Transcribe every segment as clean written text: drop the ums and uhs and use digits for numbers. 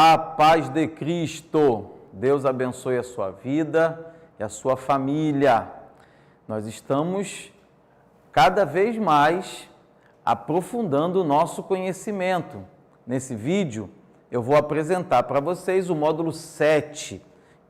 A paz de Cristo. Deus abençoe a sua vida e a sua família. Nós estamos cada vez mais aprofundando o nosso conhecimento. Nesse vídeo, eu vou apresentar para vocês o módulo 7,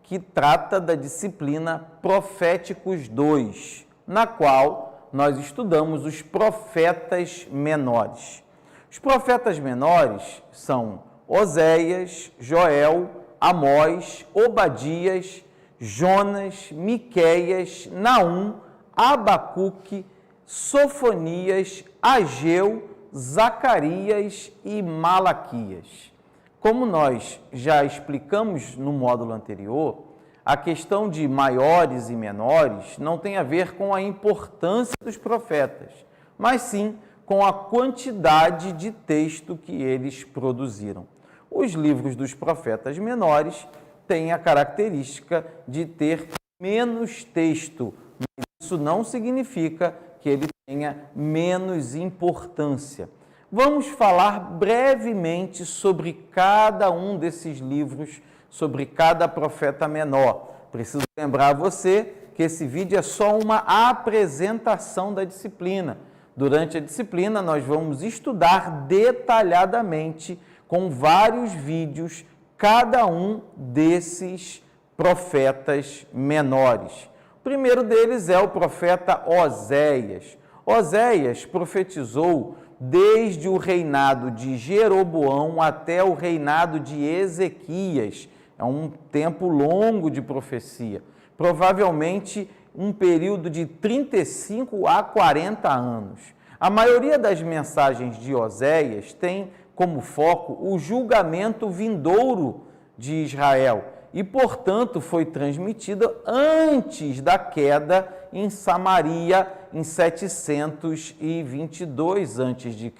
que trata da disciplina Proféticos 2, na qual nós estudamos os profetas menores. Os profetas menores são Oséias, Joel, Amós, Obadias, Jonas, Miqueias, Naum, Abacuque, Sofonias, Ageu, Zacarias e Malaquias. Como nós já explicamos no módulo anterior, a questão de maiores e menores não tem a ver com a importância dos profetas, mas sim com a quantidade de texto que eles produziram. Os livros dos profetas menores têm a característica de ter menos texto, mas isso não significa que ele tenha menos importância. Vamos falar brevemente sobre cada um desses livros, sobre cada profeta menor. Preciso lembrar a você que esse vídeo é só uma apresentação da disciplina. Durante a disciplina, nós vamos estudar detalhadamente, com vários vídeos, cada um desses profetas menores. O primeiro deles é o profeta Oséias. Oséias profetizou desde o reinado de Jeroboão até o reinado de Ezequias. É um tempo longo de profecia, provavelmente um período de 35 a 40 anos. A maioria das mensagens de Oséias tem como foco o julgamento vindouro de Israel e, portanto, foi transmitida antes da queda em Samaria em 722 a.C.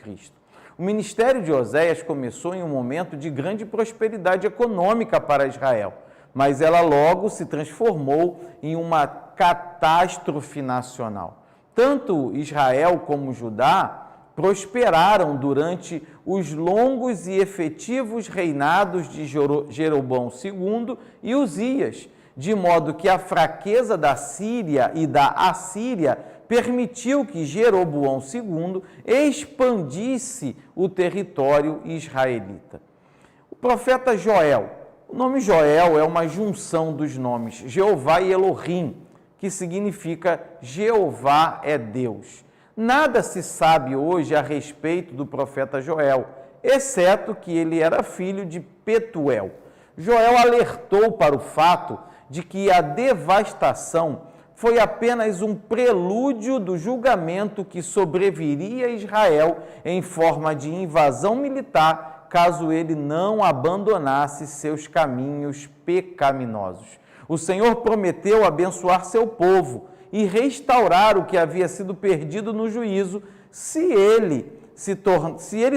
O ministério de Oséias começou em um momento de grande prosperidade econômica para Israel, mas ela logo se transformou em uma catástrofe nacional. Tanto Israel como Judá prosperaram durante os longos e efetivos reinados de Jeroboão II e Uzias, de modo que a fraqueza da Síria e da Assíria permitiu que Jeroboão II expandisse o território israelita. O profeta Joel. O nome Joel é uma junção dos nomes Jeová e Elohim, que significa Jeová é Deus. Nada se sabe hoje a respeito do profeta Joel, exceto que ele era filho de Petuel. Joel alertou para o fato de que a devastação foi apenas um prelúdio do julgamento que sobreviria a Israel em forma de invasão militar, caso ele não abandonasse seus caminhos pecaminosos. O Senhor prometeu abençoar seu povo e restaurar o que havia sido perdido no juízo, se ele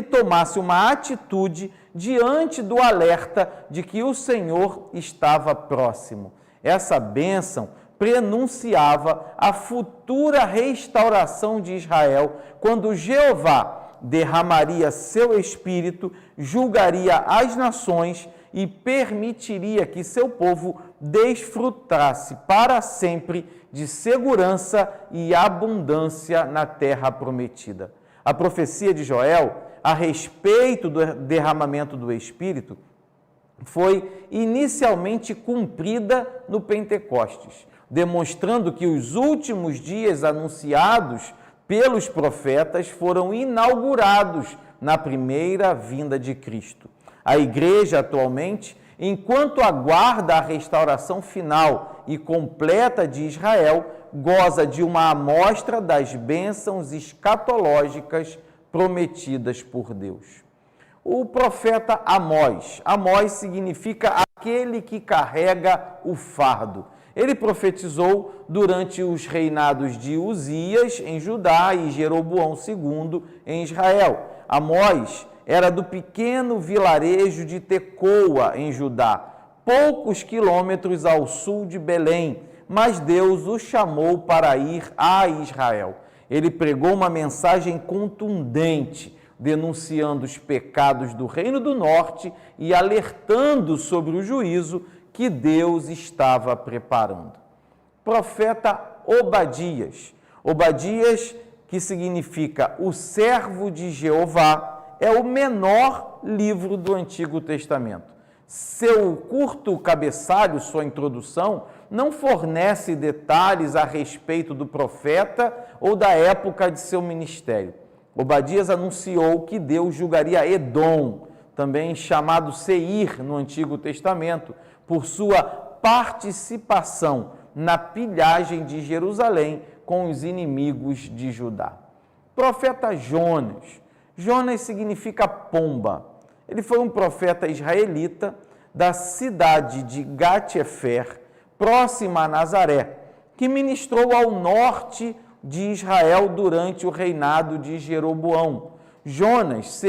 tomasse uma atitude diante do alerta de que o Senhor estava próximo. Essa bênção prenunciava a futura restauração de Israel, quando Jeová derramaria seu espírito, julgaria as nações e permitiria que seu povo desfrutasse para sempre de segurança e abundância na terra prometida. A profecia de Joel a respeito do derramamento do Espírito foi inicialmente cumprida no Pentecostes, demonstrando que os últimos dias anunciados pelos profetas foram inaugurados na primeira vinda de Cristo. A igreja atualmente, enquanto aguarda a restauração final e completa de Israel, goza de uma amostra das bênçãos escatológicas prometidas por Deus. O profeta Amós. Amós significa aquele que carrega o fardo. Ele profetizou durante os reinados de Uzias em Judá e Jeroboão II em Israel. Amós era do pequeno vilarejo de Tecoa, em Judá, poucos quilômetros ao sul de Belém, mas Deus o chamou para ir a Israel. Ele pregou uma mensagem contundente denunciando os pecados do Reino do Norte e alertando sobre o juízo que Deus estava preparando. Profeta Obadias. Obadias, que significa o servo de Jeová, é o menor livro do Antigo Testamento. Seu curto cabeçalho, sua introdução, não fornece detalhes a respeito do profeta ou da época de seu ministério. Obadias anunciou que Deus julgaria Edom, também chamado Seir no Antigo Testamento, por sua participação na pilhagem de Jerusalém com os inimigos de Judá. Profeta Jonas. Jonas significa pomba. Ele foi um profeta israelita da cidade de Gat-Hefer, próxima a Nazaré, que ministrou ao norte de Israel durante o reinado de Jeroboão. Jonas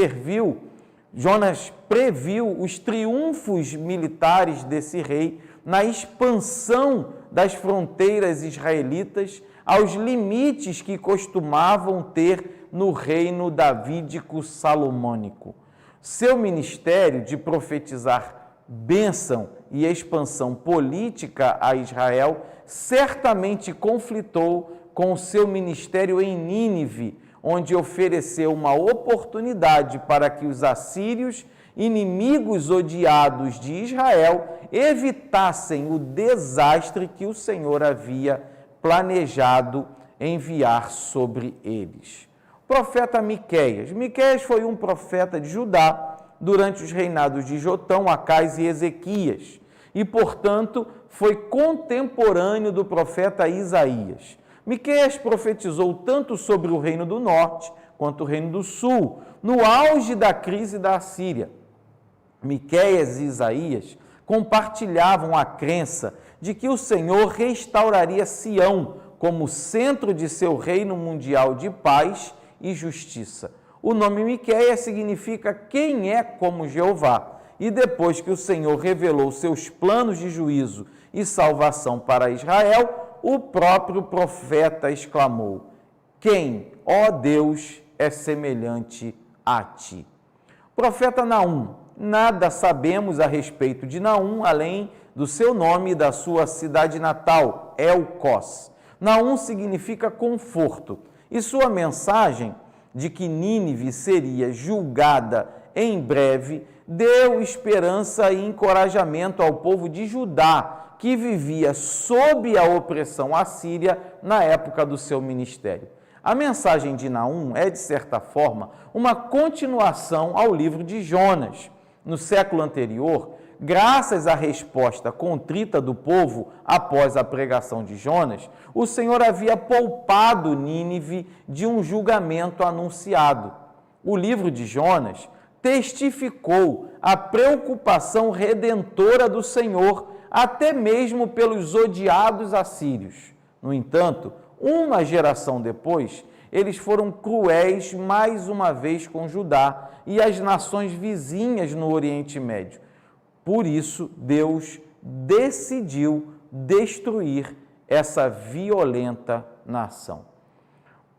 previu os triunfos militares desse rei na expansão das fronteiras israelitas aos limites que costumavam ter no reino davídico-salomônico. Seu ministério de profetizar bênção e expansão política a Israel certamente conflitou com o seu ministério em Nínive, onde ofereceu uma oportunidade para que os assírios, inimigos odiados de Israel, evitassem o desastre que o Senhor havia planejado enviar sobre eles. Profeta Miqueias. Miqueias foi um profeta de Judá durante os reinados de Jotão, Acais e Ezequias, e, portanto, foi contemporâneo do profeta Isaías. Miqueias profetizou tanto sobre o reino do norte quanto o reino do sul, no auge da crise da Assíria. Miqueias e Isaías compartilhavam a crença de que o Senhor restauraria Sião como centro de seu reino mundial de paz e justiça. O nome Miqueias significa quem é como Jeová. E depois que o Senhor revelou seus planos de juízo e salvação para Israel, o próprio profeta exclamou: quem, ó Deus, é semelhante a ti? Profeta Naum. Nada sabemos a respeito de Naum, além do seu nome e da sua cidade natal, Elcós. Naum significa conforto, e sua mensagem de que Nínive seria julgada em breve deu esperança e encorajamento ao povo de Judá, que vivia sob a opressão assíria na época do seu ministério. A mensagem de Naum é, de certa forma, uma continuação ao livro de Jonas. No século anterior, graças à resposta contrita do povo após a pregação de Jonas, o Senhor havia poupado Nínive de um julgamento anunciado. O livro de Jonas testificou a preocupação redentora do Senhor, até mesmo pelos odiados assírios. No entanto, uma geração depois, eles foram cruéis mais uma vez com Judá e as nações vizinhas no Oriente Médio. Por isso, Deus decidiu destruir essa violenta nação.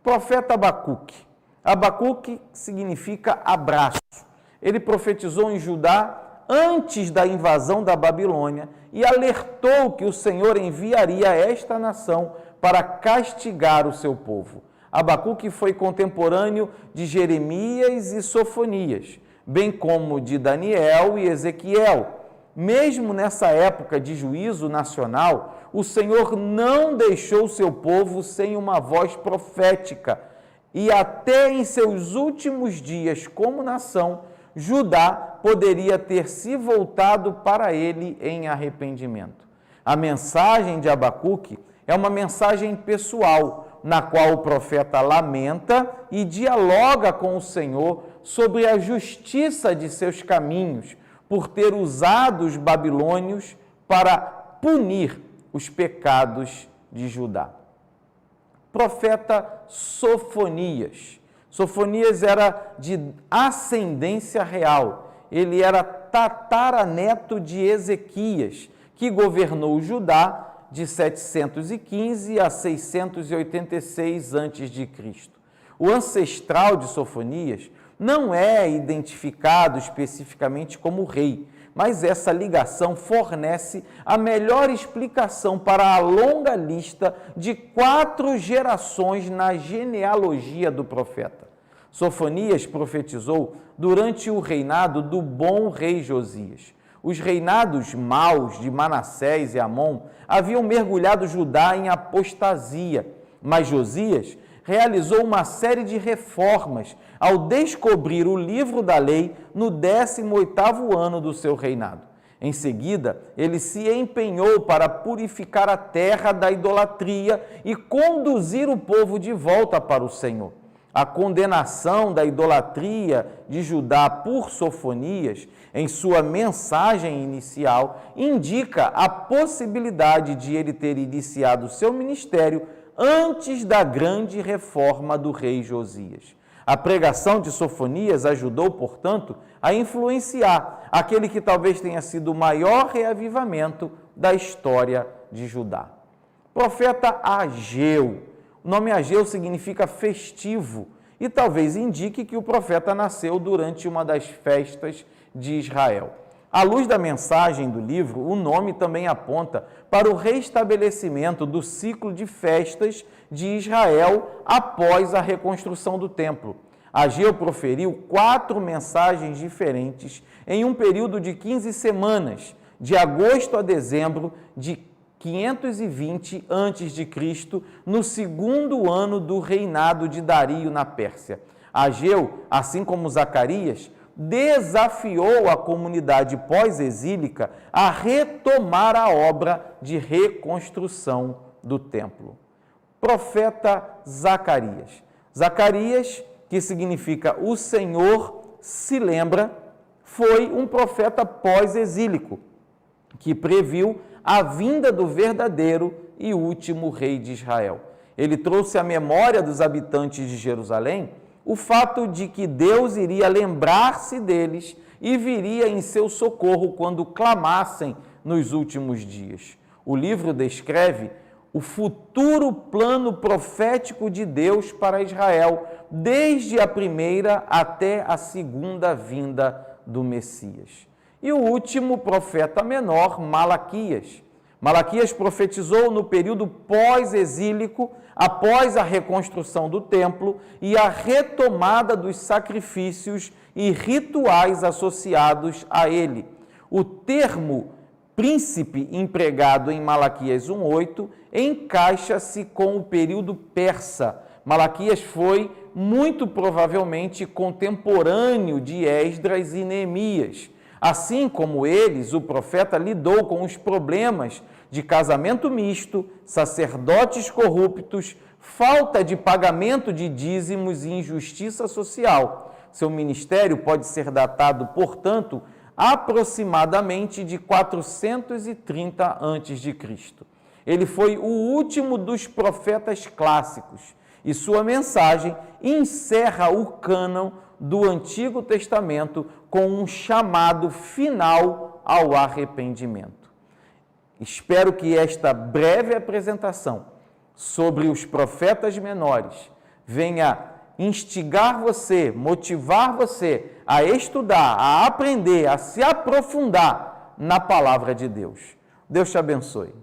Profeta Abacuque. Abacuque significa abraço. Ele profetizou em Judá antes da invasão da Babilônia e alertou que o Senhor enviaria esta nação para castigar o seu povo. Abacuque foi contemporâneo de Jeremias e Sofonias, bem como de Daniel e Ezequiel. Mesmo nessa época de juízo nacional, o Senhor não deixou seu povo sem uma voz profética, e até em seus últimos dias como nação, Judá poderia ter se voltado para ele em arrependimento. A mensagem de Abacuque é uma mensagem pessoal, na qual o profeta lamenta e dialoga com o Senhor sobre a justiça de seus caminhos, por ter usado os babilônios para punir os pecados de Judá. Profeta Sofonias. Sofonias era de ascendência real. Ele era tataraneto de Ezequias, que governou Judá de 715 a 686 a.C. O ancestral de Sofonias Não é identificado especificamente como rei, mas essa ligação fornece a melhor explicação para a longa lista de 4 gerações na genealogia do profeta. Sofonias profetizou durante o reinado do bom rei Josias. Os reinados maus de Manassés e Amon haviam mergulhado Judá em apostasia, mas Josias realizou uma série de reformas ao descobrir o livro da lei no 18º ano do seu reinado. Em seguida, ele se empenhou para purificar a terra da idolatria e conduzir o povo de volta para o Senhor. A condenação da idolatria de Judá por Sofonias, em sua mensagem inicial, indica a possibilidade de ele ter iniciado seu ministério antes da grande reforma do rei Josias. A pregação de Sofonias ajudou, portanto, a influenciar aquele que talvez tenha sido o maior reavivamento da história de Judá. Profeta Ageu. O nome Ageu significa festivo e talvez indique que o profeta nasceu durante uma das festas de Israel. À luz da mensagem do livro, o nome também aponta para o restabelecimento do ciclo de festas de Israel após a reconstrução do templo. Ageu proferiu 4 mensagens diferentes em um período de 15 semanas, de agosto a dezembro de 520 a.C., no 2º ano do reinado de Dario na Pérsia. Ageu, assim como Zacarias, desafiou a comunidade pós-exílica a retomar a obra de reconstrução do templo. Profeta Zacarias. Zacarias, que significa o Senhor se lembra, foi um profeta pós-exílico, que previu a vinda do verdadeiro e último rei de Israel. Ele trouxe à memória dos habitantes de Jerusalém o fato de que Deus iria lembrar-se deles e viria em seu socorro quando clamassem nos últimos dias. O livro descreve o futuro plano profético de Deus para Israel, desde a primeira até a segunda vinda do Messias. E o último profeta menor, Malaquias. Malaquias profetizou no período pós-exílico, após a reconstrução do templo e a retomada dos sacrifícios e rituais associados a ele. O termo príncipe empregado em Malaquias 1:8 encaixa-se com o período persa. Malaquias foi muito provavelmente contemporâneo de Esdras e Neemias. Assim como eles, o profeta lidou com os problemas de casamento misto, sacerdotes corruptos, falta de pagamento de dízimos e injustiça social. Seu ministério pode ser datado, portanto, aproximadamente de 430 a.C. Ele foi o último dos profetas clássicos e sua mensagem encerra o cânon do Antigo Testamento com um chamado final ao arrependimento. Espero que esta breve apresentação sobre os profetas menores venha instigar você, motivar você a estudar, a aprender, a se aprofundar na palavra de Deus. Deus te abençoe.